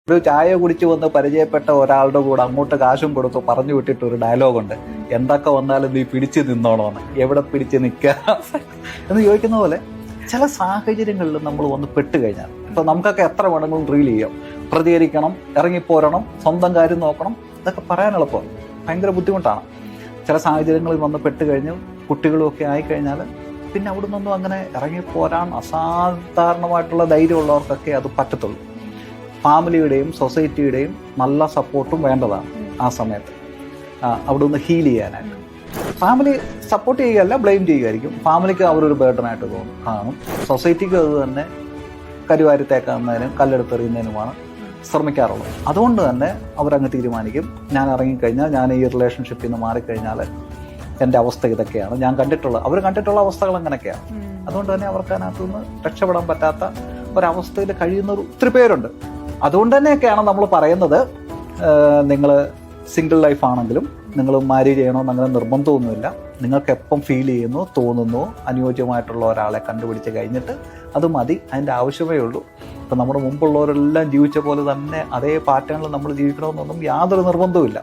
ഒരു ചായ കുടിച്ച് വന്ന് പരിചയപ്പെട്ട ഒരാളുടെ കൂടെ അങ്ങോട്ട് കാശും കൊടുത്തു പറഞ്ഞു വിട്ടിട്ട് ഒരു ഡയലോഗുണ്ട്, എന്തൊക്കെ വന്നാലും നീ പിടിച്ചു നിന്നോണോന്ന്, എവിടെ പിടിച്ച് നിൽക്കുക എന്ന് ചോദിക്കുന്ന പോലെ ചില സാഹചര്യങ്ങളിൽ നമ്മൾ വന്ന് പെട്ട് കഴിഞ്ഞാൽ ഇപ്പൊ നമുക്കൊക്കെ എത്ര വേണമെങ്കിലും റീൽ ചെയ്യാം, പ്രതികരിക്കണം, ഇറങ്ങിപ്പോരണം, സ്വന്തം കാര്യം നോക്കണം, ഇതൊക്കെ പറയാൻ എളുപ്പമാണ്, ഭയങ്കര ബുദ്ധിമുട്ടാണ്. ചില സാഹചര്യങ്ങളിൽ വന്ന് പെട്ട് കഴിഞ്ഞ് കുട്ടികളും ഒക്കെ ആയിക്കഴിഞ്ഞാൽ പിന്നെ അവിടെ നിന്നും അങ്ങനെ ഇറങ്ങിപ്പോരാൻ അസാധാരണമായിട്ടുള്ള ധൈര്യമുള്ളവർക്കൊക്കെ അത് പറ്റത്തുള്ളൂ. ഫാമിലിയുടെയും സൊസൈറ്റിയുടെയും നല്ല സപ്പോർട്ടും വേണ്ടതാണ് ആ സമയത്ത് അവിടെ നിന്ന് ഹീൽ ചെയ്യാനായിട്ട്. ഫാമിലി സപ്പോർട്ട് ചെയ്യുകയല്ല, ബ്ലെയിം ചെയ്യുകയായിരിക്കും. ഫാമിലിക്ക് അവരൊരു ബേർഡനായിട്ട് കാണും, സൊസൈറ്റിക്ക് അത് തന്നെ കരിവാരിത്തേക്കുന്നതിനും കല്ലെടുത്തെറിയുന്നതിനുമാണ് ശ്രമിക്കാറുള്ളത്. അതുകൊണ്ട് തന്നെ അവരങ്ങ് തീരുമാനിക്കും, ഞാൻ ഇറങ്ങിക്കഴിഞ്ഞാൽ, ഞാൻ ഈ റിലേഷൻഷിപ്പിൽ നിന്ന് മാറിക്കഴിഞ്ഞാൽ എൻ്റെ അവസ്ഥ ഇതൊക്കെയാണ്, ഞാൻ അവർ കണ്ടിട്ടുള്ള അവസ്ഥകൾ അങ്ങനെയൊക്കെയാണ്. അതുകൊണ്ട് തന്നെ അവർക്ക് അതിനകത്തുനിന്ന് രക്ഷപ്പെടാൻ പറ്റാത്ത ഒരവസ്ഥയിൽ കഴിയുന്ന ഒത്തിരി പേരുണ്ട്. അതുകൊണ്ട് തന്നെയൊക്കെയാണ് നമ്മൾ പറയുന്നത്, നിങ്ങൾ സിംഗിൾ ലൈഫ് ആണെങ്കിലും നിങ്ങൾ മാരേജ് ചെയ്യണമെന്ന് അങ്ങനെ നിർബന്ധമൊന്നുമില്ല. നിങ്ങൾക്ക് എപ്പം ഫീൽ ചെയ്യുന്നു, തോന്നുന്നു, അനുയോജ്യമായിട്ടുള്ള ഒരാളെ കണ്ടുപിടിച്ച് കഴിഞ്ഞിട്ട് അത് മതി, അതിൻ്റെ ആവശ്യമേ ഉള്ളൂ. ഇപ്പം നമ്മുടെ മുമ്പുള്ളവരെല്ലാം ജീവിച്ച പോലെ തന്നെ അതേ പാറ്റേണിൽ നമ്മൾ ജീവിക്കണമെന്നൊന്നും യാതൊരു നിർബന്ധവുമില്ല.